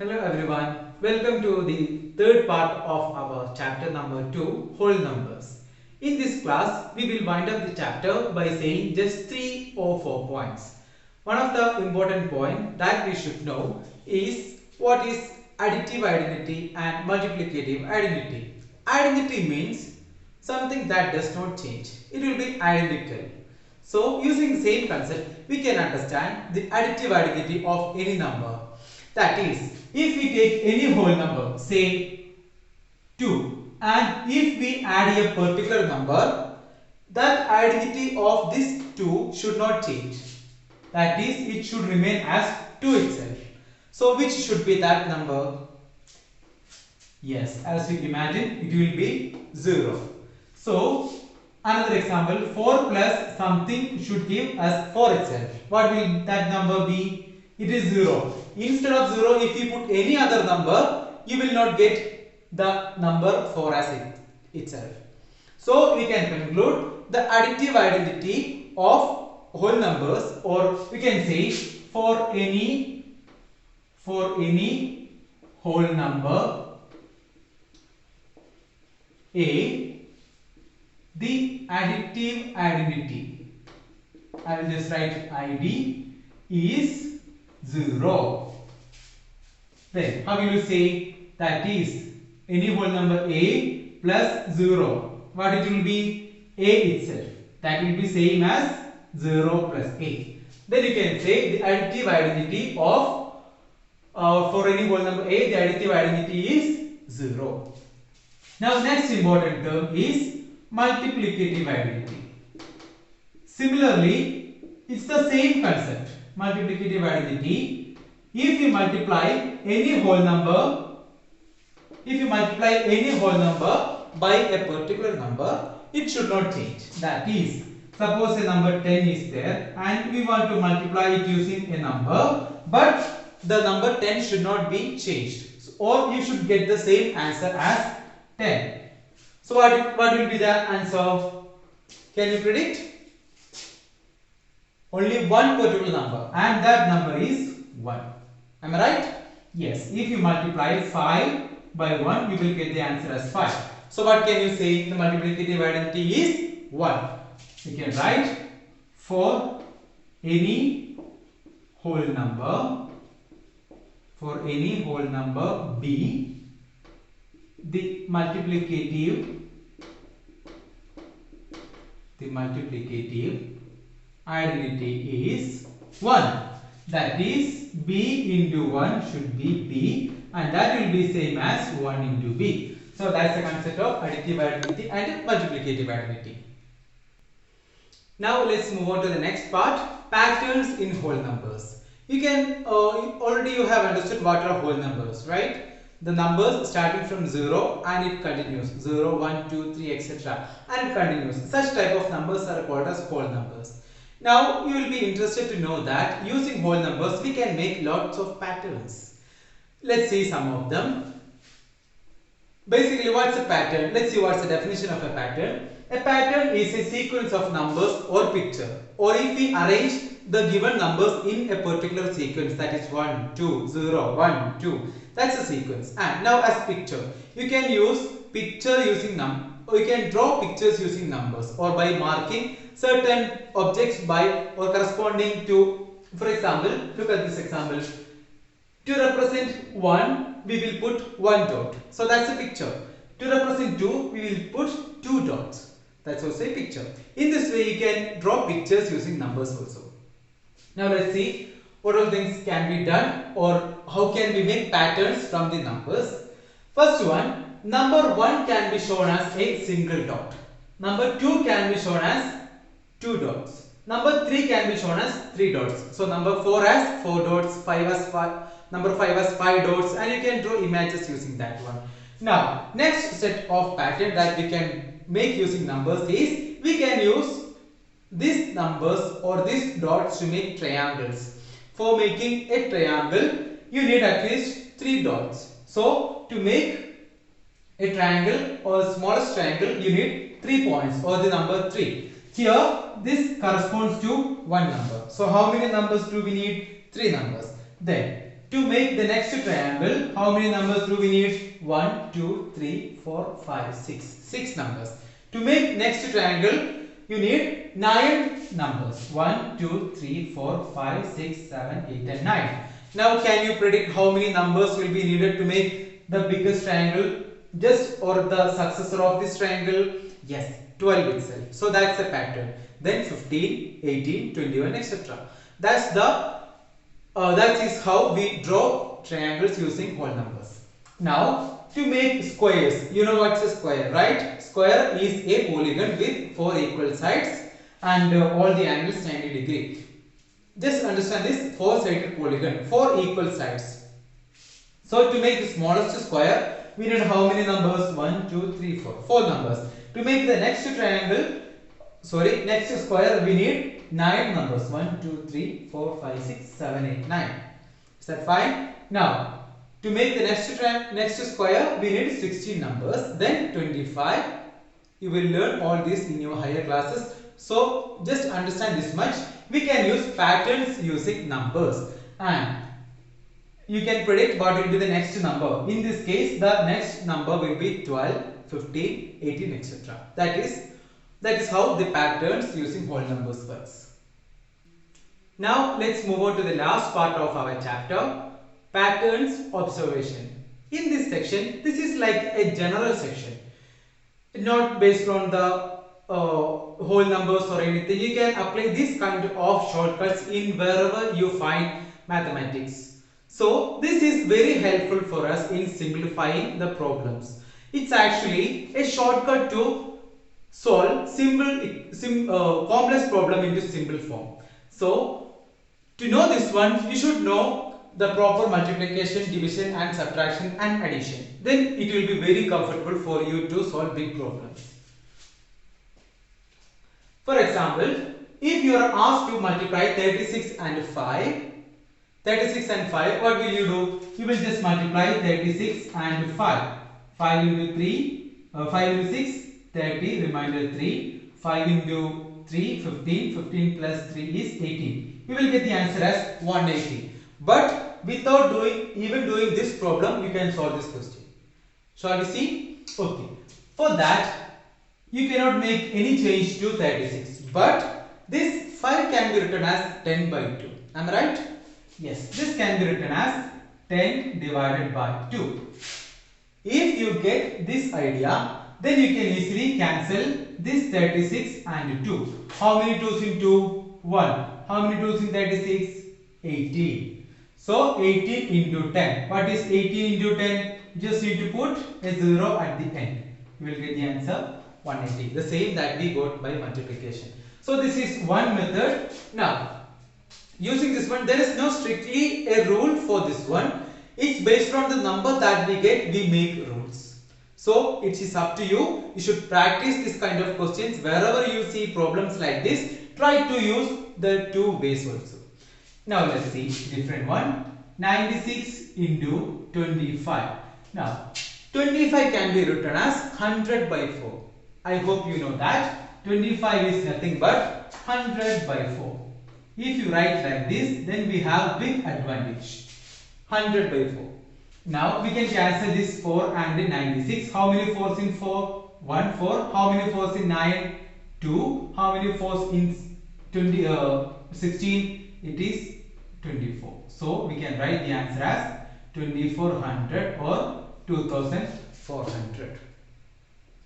Hello everyone, welcome to the third part of our chapter number 2, whole numbers. In this class, we will wind up the chapter by saying just 3 or 4 points. One of the important points that we should know is what is additive identity and multiplicative identity. Identity means something that does not change. It will be identical. So, using same concept, we can understand the additive identity of any number. That is, if we take any whole number, say 2, and if we add a particular number, that identity of this 2 should not change. That is, it should remain as 2 itself. So, which should be that number? Yes, as we imagine, it will be 0. So, another example, 4 plus something should give us 4 itself. What will that number be? It is 0. Instead of 0, if you put any other number, you will not get the number 4 as itself. So, we can conclude the additive identity of whole numbers, or we can say for any whole number A, the additive identity, I will just write ID, is 0. Then how will you say that is any whole number A plus 0? What it will be? A itself. That will be same as 0 plus A. Then you can say the additive identity of for any whole number A, the additive identity is 0. Now next important term is multiplicative identity. Similarly, it's the same concept. Multiplicative identity. If you multiply any whole number, by a particular number, it should not change. That is, suppose a number 10 is there and we want to multiply it using a number, but the number 10 should not be changed, or you should get the same answer as 10. So what will be the answer? Can you predict? Only one particular number, and that number is 1. Am I right? Yes. If you multiply 5 by 1, you will get the answer as 5. So what can you say? The multiplicative identity is 1. You can write for any whole number B, the multiplicative identity is 1. That is, B into 1 should be B, and that will be same as 1 into B. So that's the concept of additive identity and multiplicative identity. Now let's move on to the next part, patterns in whole numbers. You can already you have understood what are whole numbers, right? The numbers starting from 0 and it continues 0, 1, 2, 3, etc. and it continues. Such type of numbers are called as whole numbers. Now you will be interested to know that using whole numbers we can make lots of patterns. Let's see some of them. Basically, what's a pattern? Let's see what's the definition of a pattern. A pattern is a sequence of numbers or picture, or if we arrange the given numbers in a particular sequence, that is 1, 2, 0, 1, 2. That's a sequence. And now as picture, you can use picture using or you can draw pictures using numbers, or by marking certain objects by or corresponding to. For example, look at this example. To represent 1, we will put 1 dot. So that's a picture. To represent 2, we will put 2 dots. That's also a picture. In this way, you can draw pictures using numbers also. Now let's see what all things can be done, or how can we make patterns from the numbers. First one, number 1 can be shown as a single dot. Number 2 can be shown as 2 dots. Number 3 can be shown as 3 dots. So number 4 has 4 dots, 5 has 5, number 5 has 5 dots, and you can draw images using that one. Now, next set of pattern that we can make using numbers is we can use these numbers or these dots to make triangles. For making a triangle, you need at least 3 dots. So, to make a triangle or the smallest triangle, you need 3 points or the number 3. Here, this corresponds to one number. So, how many numbers do we need? 3 numbers. Then, To make the next triangle, how many numbers do we need? 1, 2, 3, 4, 5, 6. 6 numbers. To make next triangle, you need 9 numbers. 1, 2, 3, 4, 5, 6, 7, 8 and 9. Now can you predict how many numbers will be needed to make the biggest triangle? Just or the successor of this triangle? Yes, 12 itself. So that's a pattern. Then 15, 18, 21, etc. That is how we draw triangles using whole numbers. Now, to make squares, you know what's a square, right? Square is a polygon with 4 equal sides and all the angles 90 degree. Just understand this 4-sided polygon, 4 equal sides. So, to make the smallest square, we need how many numbers? 1, 2, 3, 4. 4 numbers. To make the next next square, we need 9 numbers. 1, 2, 3, 4, 5, 6, 7, 8, 9. Is that fine? Now, to make the next square, we need 16 numbers. Then 25. You will learn all this in your higher classes. So, just understand this much. We can use patterns using numbers. And you can predict what will be the next number. In this case, the next number will be 12, 15, 18, etc. That is how the patterns using whole numbers works. Now let's move on to the last part of our chapter, patterns observation. In this section, this is like a general section, not based on the whole numbers or anything. You can apply this kind of shortcuts in wherever you find mathematics. So this is very helpful for us in simplifying the problems. It's actually a shortcut to solve complex problem into simple form. So to know this one, you should know the proper multiplication, division and subtraction and addition. Then it will be very comfortable for you to solve big problems. For example, if you are asked to multiply 36 and 5, what will you do? You will just multiply 36 and 5. 5 into 3, 5 into 6, 30, remainder 3, 5 into 3, 15, 15 plus 3 is 18. You will get the answer as 180. But without even doing this problem, you can solve this question. Shall we see? Okay. For that, you cannot make any change to 36. But this 5 can be written as 10 by 2. Am I right? Yes. This can be written as 10 divided by 2. If you get this idea, then you can easily cancel this 36 and 2. How many 2's into 1? How many 2's in 36? 18. So 18 into 10. What is 18 into 10? You just need to put a 0 at the end. You will get the answer 180. The same that we got by multiplication. So this is one method. Now, using this one, there is no strictly a rule for this one. It's based on the number that we get, we make rules. So it is up to you. You should practice this kind of questions. Wherever you see problems like this, try to use the two ways also. Now let's see different one. 96 into 25. Now 25 can be written as 100 by 4. I hope you know that. 25 is nothing but 100 by 4. If you write like this, then we have big advantage. 100 by 4. Now we can cancel this 4 and 96. How many 4's in 4? 1 4. How many 4's in 9? 2. How many 4's in 16? It is 24. So we can write the answer as 2400 or 2400.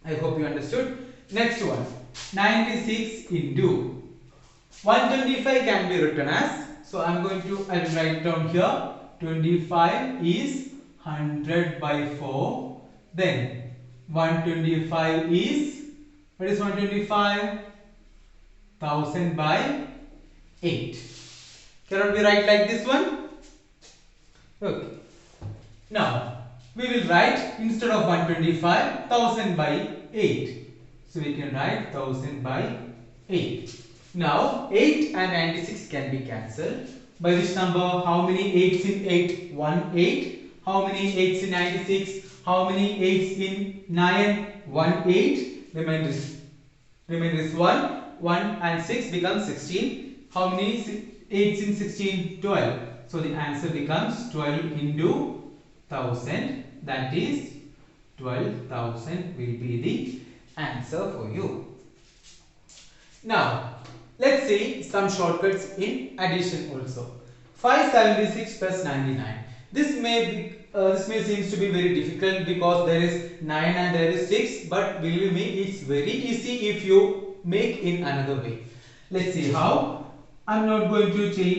I hope you understood. Next one. 96 into 125 can be written as, so I will write down here, 25 is 100 by 4, then 125 is, what is 125? 1000 by 8. Cannot we write like this one? Okay. Now, we will write instead of 125, 1000 by 8. So we can write 1000 by 8. Now 8 and 96 can be cancelled. By which number? How many 8's in 8? 1 8. How many 8's in 96? How many 8's in 9? 1 8. Remainder is 1. 1 and 6 becomes 16. How many 8's in 16? 12. So the answer becomes 12 into 1000, that is 12,000 will be the answer for you. Now let's see some shortcuts in addition also. 576 plus 99. This may seems to be very difficult because there is 9 and there is 6, but believe me, it's very easy if you make in another way. Let's see how. I'm not going to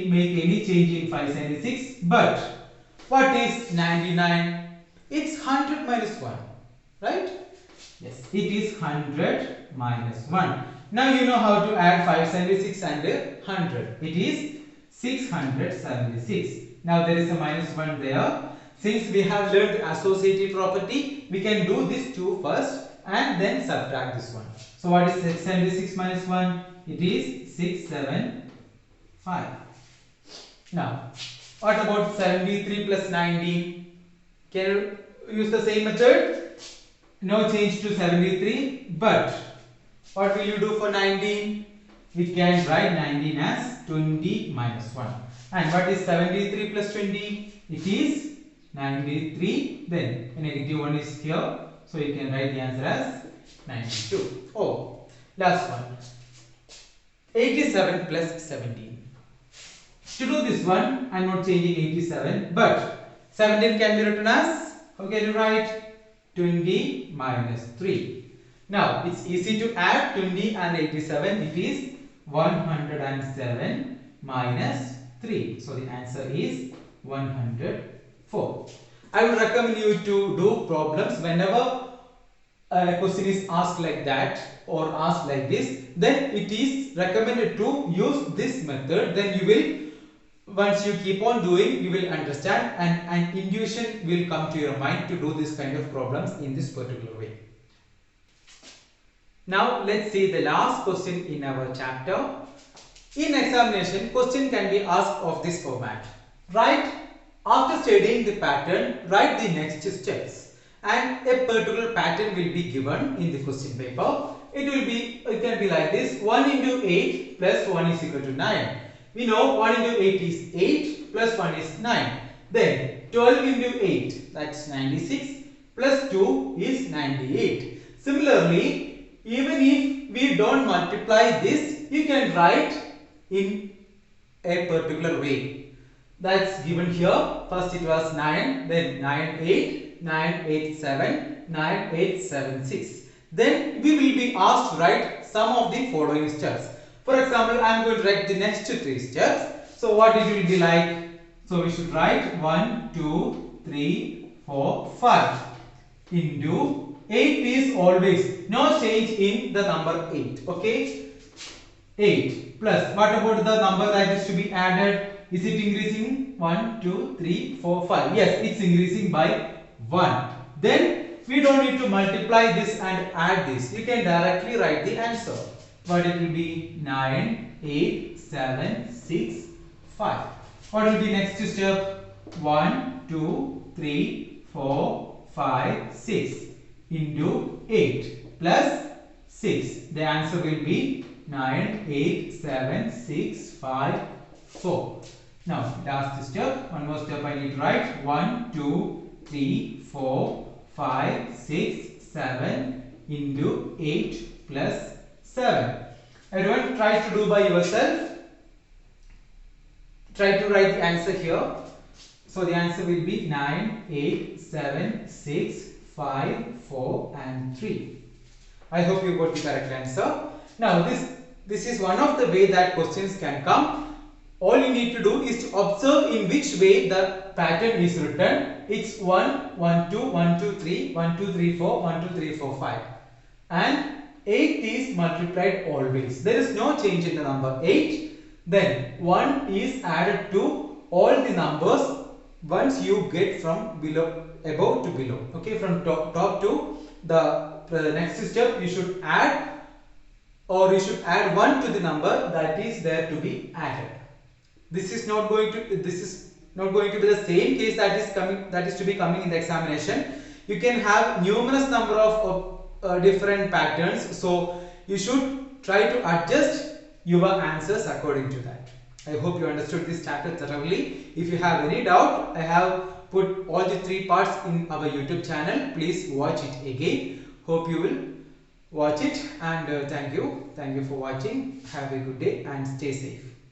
make any change in 576, but what is 99? It's 100 minus 1, right? Yes, it is 100 minus 1. Now you know how to add 576 and 100. It is 676. Now there is a minus 1 there. Since we have learned the associative property, we can do this 2 first and then subtract this one. So what is 676 minus 1? It is 675. Now what about 73 plus 19? Can you use the same method? No change to 73, but what will you do for 19? We can write 19 as 20 minus 1. And what is 73 plus 20? It is 93. Then a negative 1 is here. So you can write the answer as 92. Oh, last one. 87 plus 17. To do this one, I am not changing 87, but 17 can be written as, how can you write? 20 minus 3. Now it's easy to add 20 and 87. It is 107 minus 3. So the answer is 104. I would recommend you to do problems whenever a question is asked like that or asked like this. Then it is recommended to use this method. Then you will, once you keep on doing, you will understand, and intuition will come to your mind to do this kind of problems in this particular way. Now let's see the last question in our chapter. In examination, question can be asked of this format. Right? After studying the pattern, write the next steps, and a particular pattern will be given in the question paper. It can be like this: 1 into 8 plus 1 is equal to 9. We know 1 into 8 is 8 plus 1 is 9. Then 12 into 8, that's 96, plus 2 is 98. Similarly, even if we don't multiply this, you can write in a particular way. That's given here. First it was 9, then 98, 987, 9876. Then we will be asked to write some of the following steps. For example, I am going to write the next 3 steps. So what it will be like? So we should write 1, 2, 3, 4, 5 into 8 is always no change in the number 8. Okay, 8 plus what about the number that is to be added? Is it increasing? 1, 2, 3, 4, 5. Yes, it's increasing by 1. Then we don't need to multiply this and add this. You can directly write the answer. What it will be? 9, 8, 7, 6, 5. What will be next step? 1, 2, 3, 4, 5, 6 into 8 plus 6. The answer will be 9, 8, 7, 6, 5, 4. Now last step, one more step I need to write. 1, 2, 3, 4, 5, 6, 7 into 8 plus 7. Everyone try to do by yourself. Try to write the answer here. So the answer will be 9, 8, 7, 6, 5, 4 and 3. I hope you got the correct answer. Now this is one of the way that questions can come. All you need to do is to observe in which way the pattern is written. It's 1, 1, 2, 1, 2, 3, 1, 2, 3, 4, 1, 2, 3, 4, 5. And 8 is multiplied always. There is no change in the number 8. Then 1 is added to all the numbers once you get from below, above to below. Okay, from top to the next step, you should add, or you should add 1 to the number that is there to be added. This is not going to be the same case that is to be coming in the examination. You can have numerous number of different patterns, so you should try to adjust your answers according to that. I hope you understood this chapter thoroughly. If you have any doubt, I have put all the 3 parts in our YouTube channel. Please watch it again. Hope you will watch it, and thank you. Thank you for watching. Have a good day and stay safe.